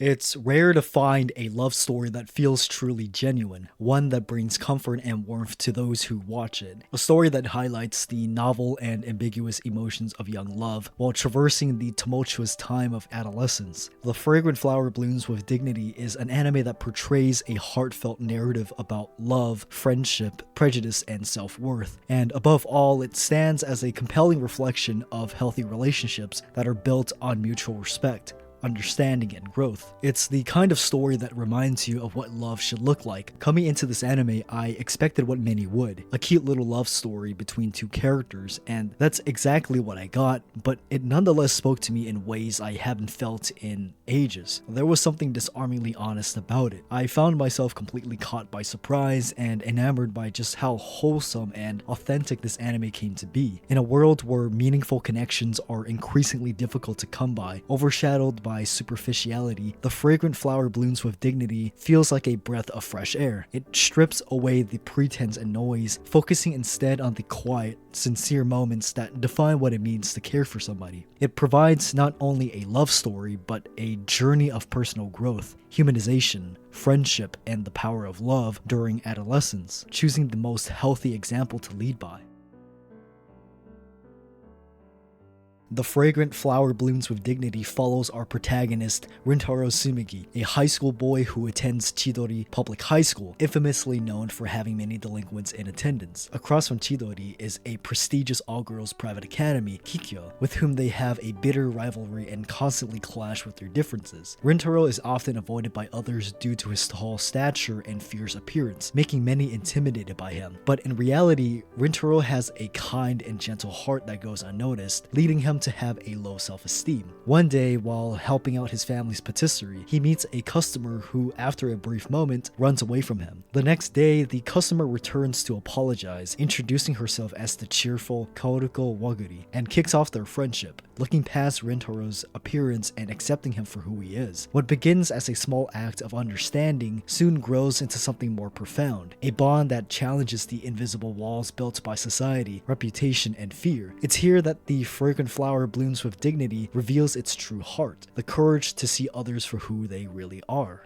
It's rare to find a love story that feels truly genuine, one that brings comfort and warmth to those who watch it. A story that highlights the novel and ambiguous emotions of young love while traversing the tumultuous time of adolescence. The Fragrant Flower Blooms with Dignity is an anime that portrays a heartfelt narrative about love, friendship, prejudice, and self-worth. And above all, it stands as a compelling reflection of healthy relationships that are built on mutual respect, understanding, and growth. It's the kind of story that reminds you of what love should look like. Coming into this anime, I expected what many would, a cute little love story between two characters, and that's exactly what I got, but it nonetheless spoke to me in ways I haven't felt in ages. There was something disarmingly honest about it. I found myself completely caught by surprise and enamored by just how wholesome and authentic this anime came to be. In a world where meaningful connections are increasingly difficult to come by, overshadowed by superficiality, The Fragrant Flower Blooms with Dignity feels like a breath of fresh air. It strips away the pretense and noise, focusing instead on the quiet, sincere moments that define what it means to care for somebody. It provides not only a love story, but a journey of personal growth, humanization, friendship, and the power of love during adolescence, choosing the most healthy example to lead by. The Fragrant Flower Blooms with Dignity follows our protagonist, Rintaro Tsumugi, a high school boy who attends Chidori Public High School, infamously known for having many delinquents in attendance. Across from Chidori is a prestigious all-girls private academy, Kikyo, with whom they have a bitter rivalry and constantly clash with their differences. Rintaro is often avoided by others due to his tall stature and fierce appearance, making many intimidated by him. But in reality, Rintaro has a kind and gentle heart that goes unnoticed, leading him to have a low self-esteem. One day, while helping out his family's patisserie, he meets a customer who, after a brief moment, runs away from him. The next day, the customer returns to apologize, introducing herself as the cheerful Kaoruko Waguri, and kicks off their friendship, looking past Rintaro's appearance and accepting him for who he is. What begins as a small act of understanding soon grows into something more profound, a bond that challenges the invisible walls built by society, reputation, and fear. It's here that the Fragrant Flower Blooms with Dignity reveals its true heart, the courage to see others for who they really are.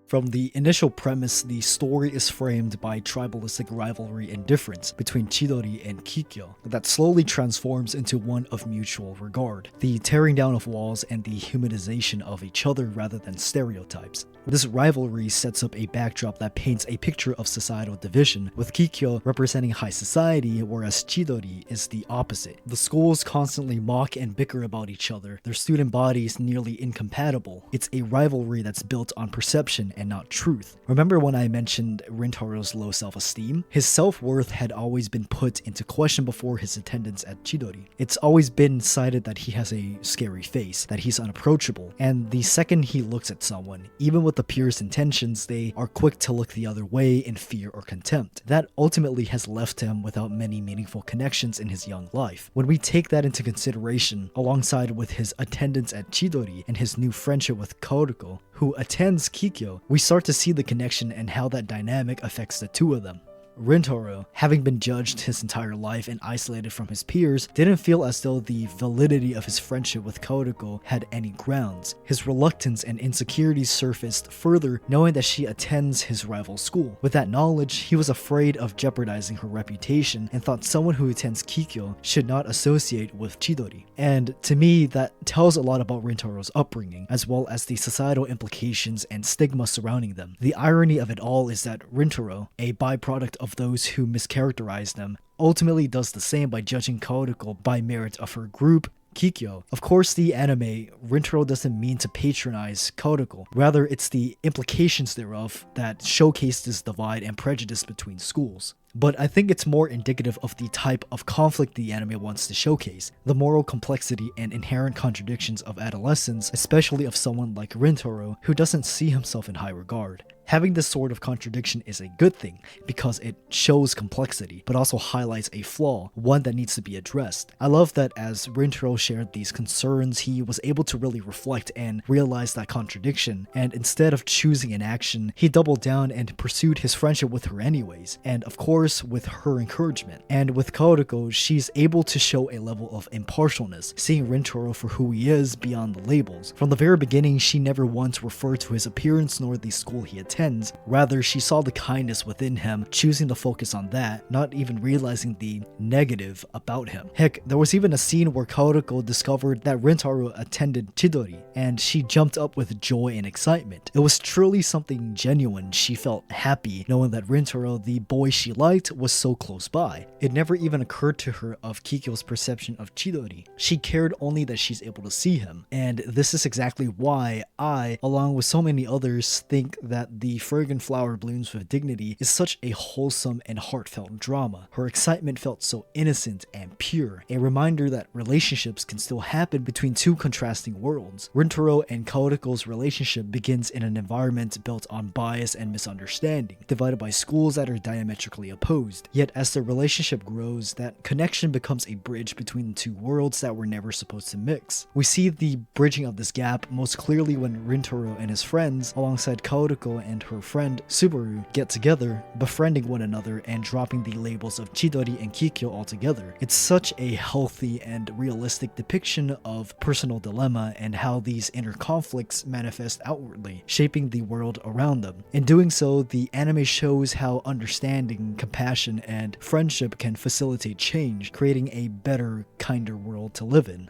From the initial premise, the story is framed by tribalistic rivalry and difference between Chidori and Kikyo that slowly transforms into one of mutual regard, the tearing down of walls and the humanization of each other rather than stereotypes. This rivalry sets up a backdrop that paints a picture of societal division, with Kikyo representing high society, whereas Chidori is the opposite. The schools constantly mock and bicker about each other, their student bodies nearly incompatible. It's a rivalry that's built on perception and not truth. Remember when I mentioned Rintaro's low self-esteem? His self-worth had always been put into question before his attendance at Chidori. It's always been cited that he has a scary face, that he's unapproachable, and the second he looks at someone, even with the purest intentions, they are quick to look the other way in fear or contempt. That ultimately has left him without many meaningful connections in his young life. When we take that into consideration, alongside with his attendance at Chidori and his new friendship with Kaoruko, who attends Kikyo, we start to see the connection and how that dynamic affects the two of them. Rintaro, having been judged his entire life and isolated from his peers, didn't feel as though the validity of his friendship with Kaoruko had any grounds. His reluctance and insecurities surfaced further knowing that she attends his rival school. With that knowledge, he was afraid of jeopardizing her reputation and thought someone who attends Kikyo should not associate with Chidori. And to me, that tells a lot about Rintaro's upbringing, as well as the societal implications and stigma surrounding them. The irony of it all is that Rintaro, a byproduct of those who mischaracterize them, ultimately does the same by judging Kaoruko by merit of her group, Kikyo. Of course, the anime, Rintaro doesn't mean to patronize Kaoruko. Rather, it's the implications thereof that showcase this divide and prejudice between schools. But I think it's more indicative of the type of conflict the anime wants to showcase, the moral complexity and inherent contradictions of adolescence, especially of someone like Rintaro who doesn't see himself in high regard. Having this sort of contradiction is a good thing because it shows complexity, but also highlights a flaw, one that needs to be addressed. I love that as Rintaro shared these concerns, he was able to really reflect and realize that contradiction, and instead of choosing an action, he doubled down and pursued his friendship with her anyways, and of course with her encouragement. And with Kaoruko, she's able to show a level of impartialness, seeing Rintaro for who he is beyond the labels. From the very beginning, she never once referred to his appearance nor the school he attends. Rather, she saw the kindness within him, choosing to focus on that, not even realizing the negative about him. Heck, there was even a scene where Kaoruko discovered that Rintaro attended Chidori, and she jumped up with joy and excitement. It was truly something genuine. She felt happy knowing that Rintaro, the boy she liked, was so close by. It never even occurred to her of Kikyo's perception of Chidori. She cared only that she's able to see him, and this is exactly why I, along with so many others, think that the Fragrant Flower Blooms with Dignity is such a wholesome and heartfelt drama. Her excitement felt so innocent and pure, a reminder that relationships can still happen between two contrasting worlds. Rintaro and Kaoruko's relationship begins in an environment built on bias and misunderstanding, divided by schools that are diametrically opposed. Yet as the relationship grows, that connection becomes a bridge between the two worlds that were never supposed to mix. We see the bridging of this gap most clearly when Rintaro and his friends, alongside Kaoruko and her friend Subaru, get together, befriending one another and dropping the labels of Chidori and Kikyo altogether. It's such a healthy and realistic depiction of personal dilemma and how these inner conflicts manifest outwardly, shaping the world around them. In doing so, the anime shows how understanding, compassion, and friendship can facilitate change, creating a better, kinder world to live in.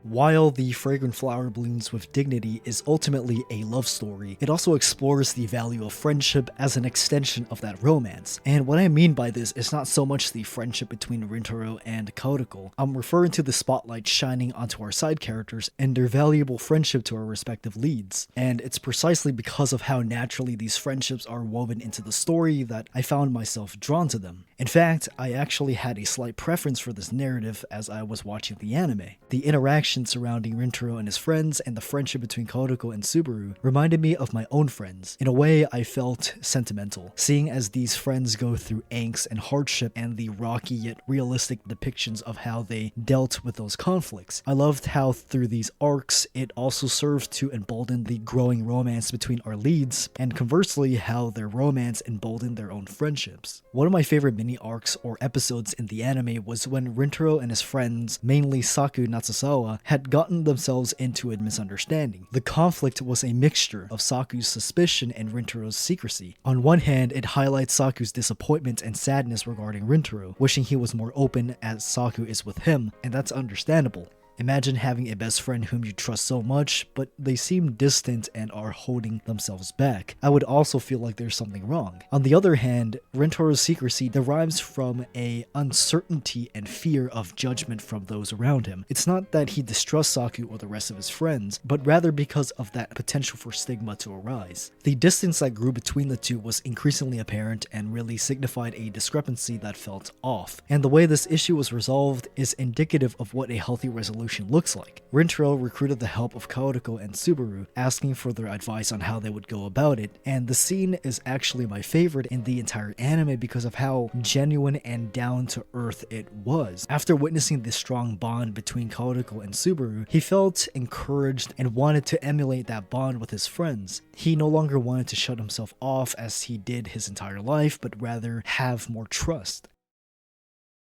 While the Fragrant Flower Blooms with Dignity is ultimately a love story, it also explores the value of friendship as an extension of that romance. And what I mean by this is not so much the friendship between Rintaro and Kaoruko. I'm referring to the spotlight shining onto our side characters and their valuable friendship to our respective leads. And it's precisely because of how naturally these friendships are woven into the story that I found myself drawn to them. In fact, I actually had a slight preference for this narrative as I was watching the anime. The interaction surrounding Rintaro and his friends and the friendship between Kaoruko and Subaru reminded me of my own friends. In a way, I felt sentimental, seeing as these friends go through angst and hardship and the rocky yet realistic depictions of how they dealt with those conflicts. I loved how through these arcs, it also served to embolden the growing romance between our leads, and conversely, how their romance emboldened their own friendships. One of my favorite mini arcs or episodes in the anime was when Rintaro and his friends, mainly Saku Natsusawa, had gotten themselves into a misunderstanding. The conflict was a mixture of Saku's suspicion and Rintaro's secrecy. On one hand, it highlights Saku's disappointment and sadness regarding Rintaro, wishing he was more open as Saku is with him, and that's understandable. Imagine having a best friend whom you trust so much, but they seem distant and are holding themselves back. I would also feel like there's something wrong. On the other hand, Rintaro's secrecy derives from a uncertainty and fear of judgment from those around him. It's not that he distrusts Saku or the rest of his friends, but rather because of that potential for stigma to arise. The distance that grew between the two was increasingly apparent and really signified a discrepancy that felt off. And the way this issue was resolved is indicative of what a healthy resolution looks like. Rintaro recruited the help of Kaoruko and Subaru, asking for their advice on how they would go about it, and the scene is actually my favorite in the entire anime because of how genuine and down to earth it was. After witnessing this strong bond between Kaoruko and Subaru, he felt encouraged and wanted to emulate that bond with his friends. He no longer wanted to shut himself off as he did his entire life, but rather have more trust.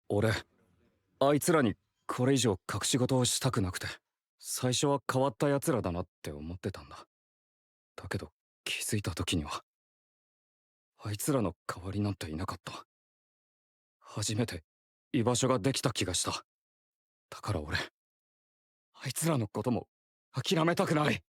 俺、あいつらにこれ以上隠し事をしたくなくて、最初は変わった奴らだなって思ってたんだ。だけど気づいた時には、あいつらの代わりなんていなかった。初めて居場所ができた気がした。だから俺、あいつらのことも諦めたくない。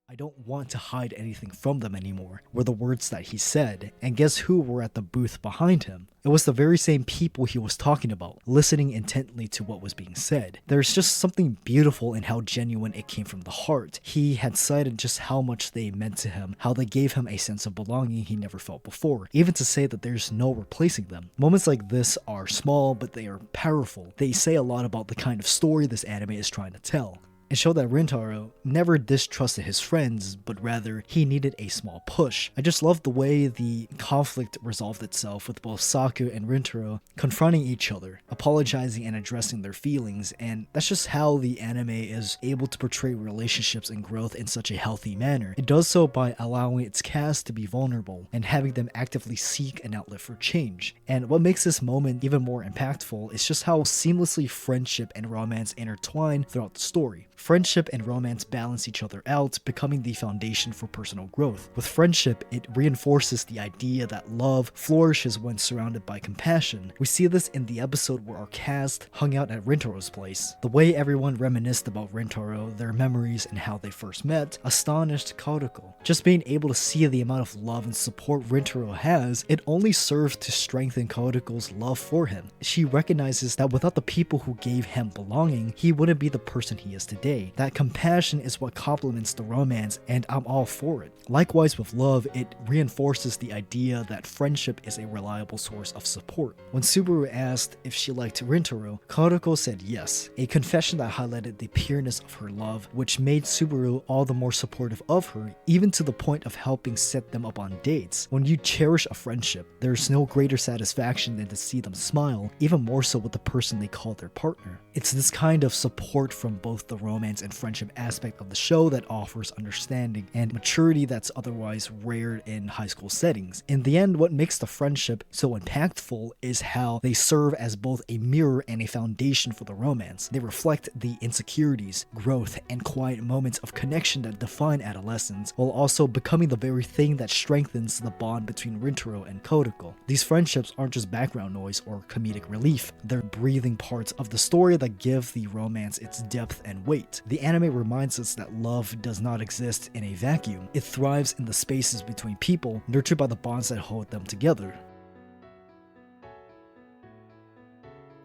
I don't want to hide anything from them anymore, were the words that he said, and guess who were at the booth behind him? It was the very same people he was talking about, listening intently to what was being said. There's just something beautiful in how genuine it came from the heart. He had cited just how much they meant to him, how they gave him a sense of belonging he never felt before, even to say that there's no replacing them. Moments like this are small, but they are powerful. They say a lot about the kind of story this anime is trying to tell. It showed that Rintaro never distrusted his friends, but rather he needed a small push. I just love the way the conflict resolved itself with both Saku and Rintaro confronting each other, apologizing and addressing their feelings, and that's just how the anime is able to portray relationships and growth in such a healthy manner. It does so by allowing its cast to be vulnerable and having them actively seek an outlet for change. And what makes this moment even more impactful is just how seamlessly friendship and romance intertwine throughout the story. Friendship and romance balance each other out, becoming the foundation for personal growth. With friendship, it reinforces the idea that love flourishes when surrounded by compassion. We see this in the episode where our cast hung out at Rintaro's place. The way everyone reminisced about Rintaro, their memories, and how they first met, astonished Kaoruko. Just being able to see the amount of love and support Rintaro has, it only serves to strengthen Kaoruko's love for him. She recognizes that without the people who gave him belonging, he wouldn't be the person he is today. That compassion is what complements the romance, and I'm all for it. Likewise with love, it reinforces the idea that friendship is a reliable source of support. When Subaru asked if she liked Rintaro, Kaoruko said yes, a confession that highlighted the pureness of her love, which made Subaru all the more supportive of her, even to the point of helping set them up on dates. When you cherish a friendship, there's no greater satisfaction than to see them smile, even more so with the person they call their partner. It's this kind of support from both the romance and friendship aspect of the show that offers understanding and maturity that's otherwise rare in high school settings. In the end, what makes the friendship so impactful is how they serve as both a mirror and a foundation for the romance. They reflect the insecurities, growth, and quiet moments of connection that define adolescence, while also becoming the very thing that strengthens the bond between Rintaro and Kaoruko. These friendships aren't just background noise or comedic relief, they're breathing parts of the story that give the romance its depth and weight. The anime reminds us that love does not exist in a vacuum. It thrives in the spaces between people, nurtured by the bonds that hold them together.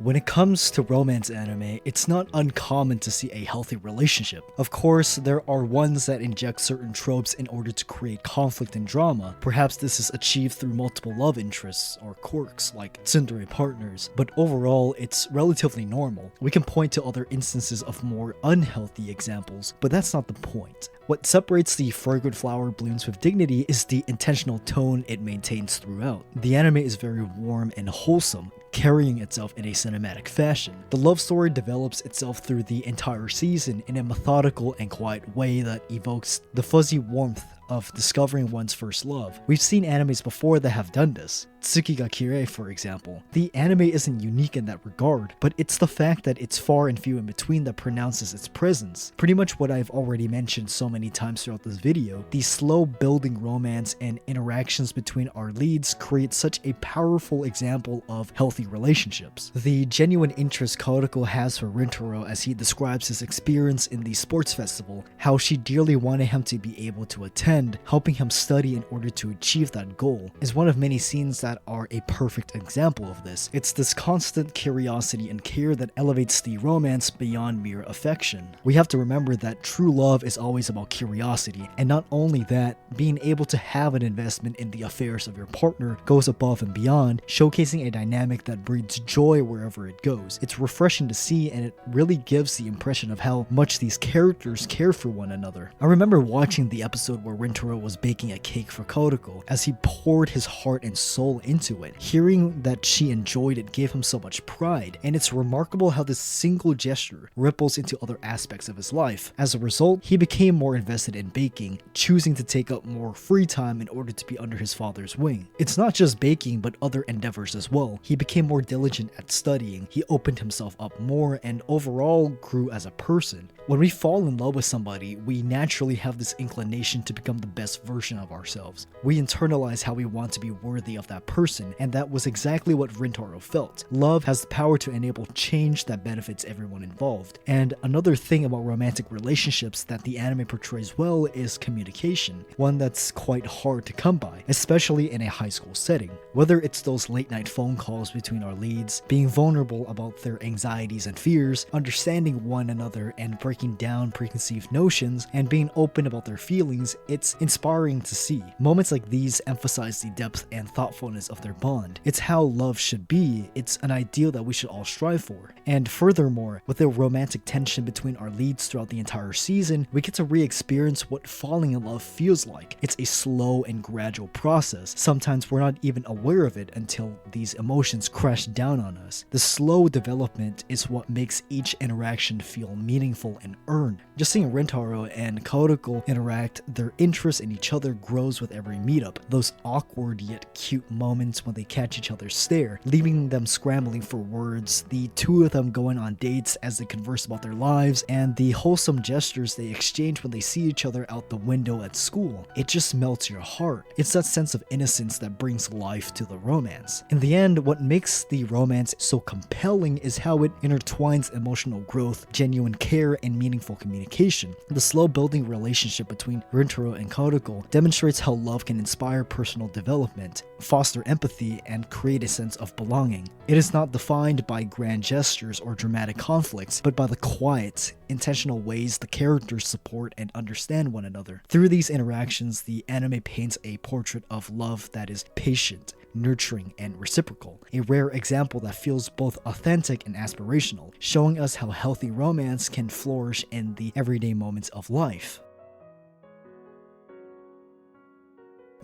When it comes to romance anime, it's not uncommon to see a healthy relationship. Of course, there are ones that inject certain tropes in order to create conflict and drama. Perhaps this is achieved through multiple love interests or quirks like tsundere partners, but overall, it's relatively normal. We can point to other instances of more unhealthy examples, but that's not the point. What separates the Fragrant Flower Blooms with dignity is the intentional tone it maintains throughout. The anime is very warm and wholesome, carrying itself in a cinematic fashion. The love story develops itself through the entire season in a methodical and quiet way that evokes the fuzzy warmth of discovering one's first love. We've seen animes before that have done this. Tsuki ga Kirei, for example. The anime isn't unique in that regard, but it's the fact that it's far and few in between that pronounces its presence. Pretty much what I've already mentioned so many times throughout this video, the slow building romance and interactions between our leads create such a powerful example of healthy relationships. The genuine interest Kaoruko has for Rintaro as he describes his experience in the sports festival, how she dearly wanted him to be able to attend, helping him study in order to achieve that goal, is one of many scenes that are a perfect example of this. It's this constant curiosity and care that elevates the romance beyond mere affection. We have to remember that true love is always about curiosity, and not only that, being able to have an investment in the affairs of your partner goes above and beyond, showcasing a dynamic that breeds joy wherever it goes. It's refreshing to see, and it really gives the impression of how much these characters care for one another. I remember watching the episode where Rintaro was baking a cake for Kaoruko as he poured his heart and soul into it. Hearing that she enjoyed it gave him so much pride, and it's remarkable how this single gesture ripples into other aspects of his life. As a result, he became more invested in baking, choosing to take up more free time in order to be under his father's wing. It's not just baking, but other endeavors as well. He became more diligent at studying, he opened himself up more, and overall grew as a person. When we fall in love with somebody, we naturally have this inclination to become the best version of ourselves. We internalize how we want to be worthy of that person, and that was exactly what Rintaro felt. Love has the power to enable change that benefits everyone involved. And another thing about romantic relationships that the anime portrays well is communication, one that's quite hard to come by, especially in a high school setting. Whether it's those late night phone calls between our leads, being vulnerable about their anxieties and fears, understanding one another and breaking down preconceived notions, and being open about their feelings, it It's inspiring to see. Moments like these emphasize the depth and thoughtfulness of their bond. It's how love should be. It's an ideal that we should all strive for. And furthermore, with the romantic tension between our leads throughout the entire season, we get to re-experience what falling in love feels like. It's a slow and gradual process. Sometimes we're not even aware of it until these emotions crash down on us. The slow development is what makes each interaction feel meaningful and earned. Just seeing Rintaro and Kaoruko interact, their interest in each other grows with every meetup. Those awkward yet cute moments when they catch each other's stare, leaving them scrambling for words, the two of them going on dates as they converse about their lives, and the wholesome gestures they exchange when they see each other out the window at school. It just melts your heart. It's that sense of innocence that brings life to the romance. In the end, what makes the romance so compelling is how it intertwines emotional growth, genuine care, and meaningful communication. The slow building relationship between Rintaro and Kaoruko demonstrates how love can inspire personal development, foster empathy, and create a sense of belonging. It is not defined by grand gestures or dramatic conflicts, but by the quiet, intentional ways the characters support and understand one another. Through these interactions, the anime paints a portrait of love that is patient, nurturing, and reciprocal, a rare example that feels both authentic and aspirational, showing us how healthy romance can flourish in the everyday moments of life.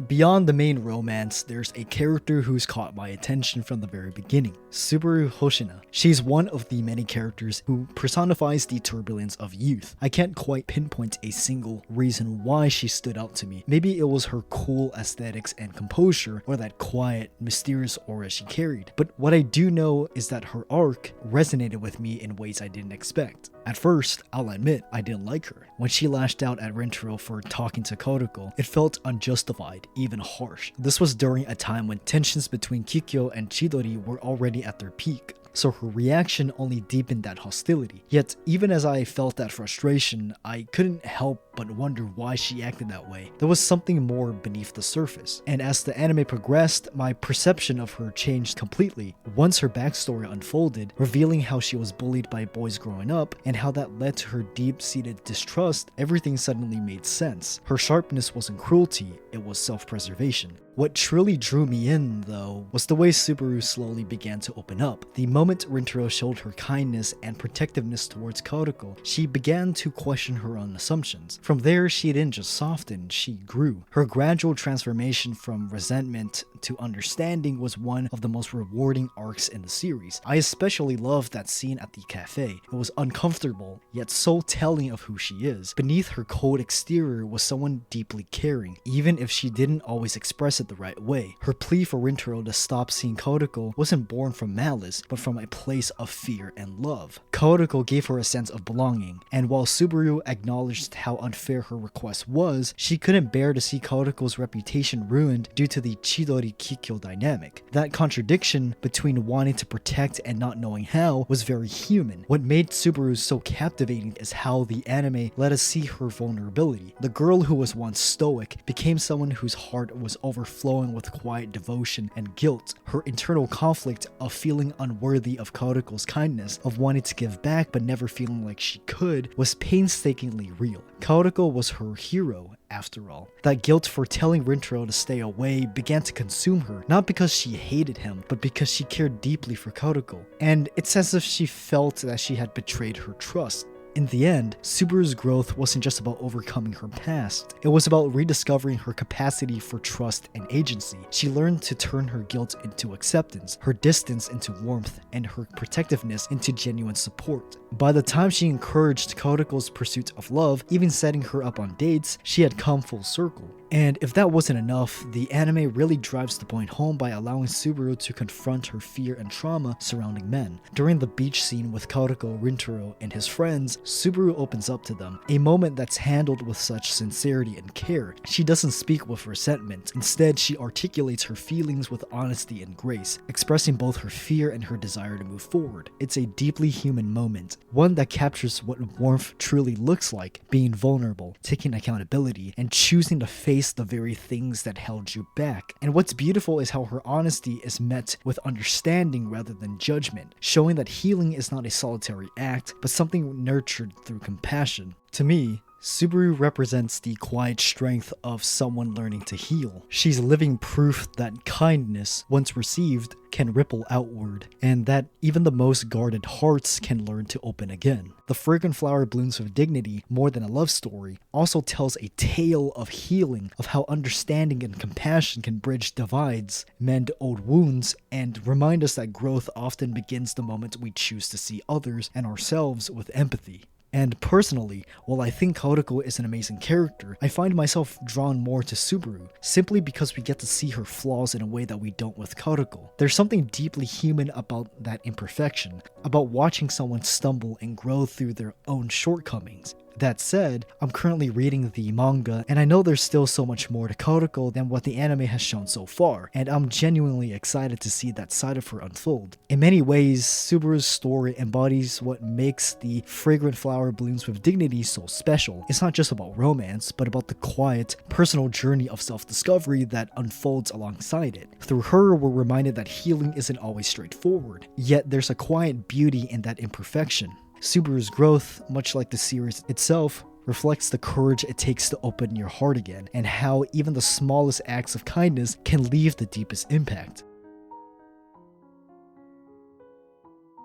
Beyond the main romance, there's a character who's caught my attention from the very beginning, Subaru Hoshina. She's one of the many characters who personifies the turbulence of youth. I can't quite pinpoint a single reason why she stood out to me. Maybe it was her cool aesthetics and composure, or that quiet, mysterious aura she carried. But what I do know is that her arc resonated with me in ways I didn't expect. At first, I'll admit, I didn't like her. When she lashed out at Rintaro for talking to Kaoruko, it felt unjustified, even harsh. This was during a time when tensions between Kikyo and Chidori were already at their peak, so her reaction only deepened that hostility. Yet, even as I felt that frustration, I couldn't help but wonder why she acted that way. There was something more beneath the surface. And as the anime progressed, my perception of her changed completely once her backstory unfolded, revealing how she was bullied by boys growing up and how that led to her deep-seated distrust. Everything suddenly made sense. Her sharpness wasn't cruelty, it was self-preservation. What truly drew me in, though, was the way Subaru slowly began to open up. The moment Rintaro showed her kindness and protectiveness towards Kaoruko, she began to question her own assumptions. From there, she didn't just soften, she grew. Her gradual transformation from resentment to understanding was one of the most rewarding arcs in the series. I especially loved that scene at the cafe. It was uncomfortable, yet so telling of who she is. Beneath her cold exterior was someone deeply caring, even if she didn't always express it the right way. Her plea for Rintaro to stop seeing Kaoruko wasn't born from malice, but from a place of fear and love. Kaoruko gave her a sense of belonging, and while Subaru acknowledged how unfair her request was, she couldn't bear to see Kaoruko's reputation ruined due to the Chidori-Kikyo dynamic. That contradiction between wanting to protect and not knowing how was very human. What made Subaru so captivating is how the anime let us see her vulnerability. The girl who was once stoic became someone whose heart was overflowing with quiet devotion and guilt. Her internal conflict of feeling unworthy of Kaoruko's kindness, of wanting to give back but never feeling like she could, was painstakingly real. Kaoruko was her hero, after all. That guilt for telling Rintaro to stay away began to consume her, not because she hated him, but because she cared deeply for Kaoruko. And it's as if she felt that she had betrayed her trust. In the end, Subaru's growth wasn't just about overcoming her past. It was about rediscovering her capacity for trust and agency. She learned to turn her guilt into acceptance, her distance into warmth, and her protectiveness into genuine support. By the time she encouraged Kaoruko's pursuit of love, even setting her up on dates, she had come full circle. And if that wasn't enough, the anime really drives the point home by allowing Subaru to confront her fear and trauma surrounding men. During the beach scene with Kaoruko, Rintaro, and his friends, Subaru opens up to them, a moment that's handled with such sincerity and care. She doesn't speak with resentment. Instead, she articulates her feelings with honesty and grace, expressing both her fear and her desire to move forward. It's a deeply human moment, one that captures what warmth truly looks like: being vulnerable, taking accountability, and choosing to face the very things that held you back. And what's beautiful is how her honesty is met with understanding rather than judgment, showing that healing is not a solitary act, but something nurtured through compassion. To me, Subaru represents the quiet strength of someone learning to heal. She's living proof that kindness, once received, can ripple outward, and that even the most guarded hearts can learn to open again. The Fragrant Flower Blooms with Dignity, more than a love story, also tells a tale of healing, of how understanding and compassion can bridge divides, mend old wounds, and remind us that growth often begins the moment we choose to see others and ourselves with empathy. And personally, while I think Kaoruko is an amazing character, I find myself drawn more to Subaru, simply because we get to see her flaws in a way that we don't with Kaoruko. There's something deeply human about that imperfection, about watching someone stumble and grow through their own shortcomings. That said, I'm currently reading the manga, and I know there's still so much more to Kaoruko than what the anime has shown so far, and I'm genuinely excited to see that side of her unfold. In many ways, Subaru's story embodies what makes the Fragrant Flower Blooms with Dignity so special. It's not just about romance, but about the quiet, personal journey of self-discovery that unfolds alongside it. Through her, we're reminded that healing isn't always straightforward, yet there's a quiet beauty in that imperfection. Subaru's growth, much like the series itself, reflects the courage it takes to open your heart again, and how even the smallest acts of kindness can leave the deepest impact.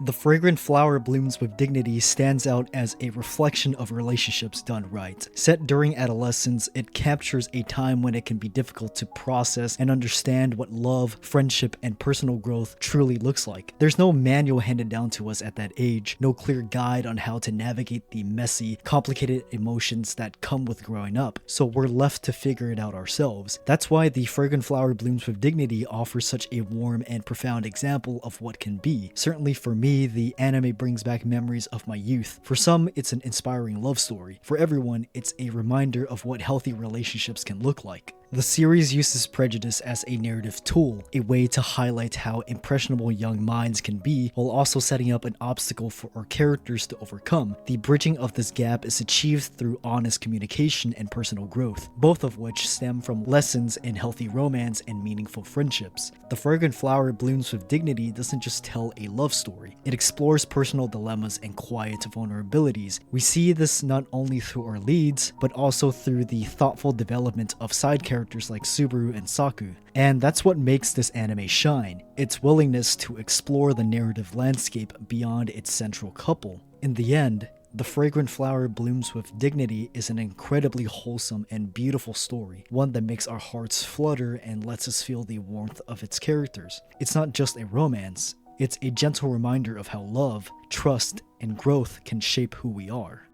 The Fragrant Flower Blooms with Dignity stands out as a reflection of relationships done right. Set during adolescence, it captures a time when it can be difficult to process and understand what love, friendship, and personal growth truly looks like. There's no manual handed down to us at that age, no clear guide on how to navigate the messy, complicated emotions that come with growing up, so we're left to figure it out ourselves. That's why the Fragrant Flower Blooms with Dignity offers such a warm and profound example of what can be. Certainly for me, the anime brings back memories of my youth. For some, it's an inspiring love story. For everyone, it's a reminder of what healthy relationships can look like. The series uses Prejudice as a narrative tool, a way to highlight how impressionable young minds can be, while also setting up an obstacle for our characters to overcome. The bridging of this gap is achieved through honest communication and personal growth, both of which stem from lessons in healthy romance and meaningful friendships. The Fragrant Flower Blooms with Dignity doesn't just tell a love story, it explores personal dilemmas and quiet vulnerabilities. We see this not only through our leads, but also through the thoughtful development of side characters like Subaru and Saku. And that's what makes this anime shine, its willingness to explore the narrative landscape beyond its central couple. In the end, The Fragrant Flower Blooms with Dignity is an incredibly wholesome and beautiful story, one that makes our hearts flutter and lets us feel the warmth of its characters. It's not just a romance, it's a gentle reminder of how love, trust, and growth can shape who we are.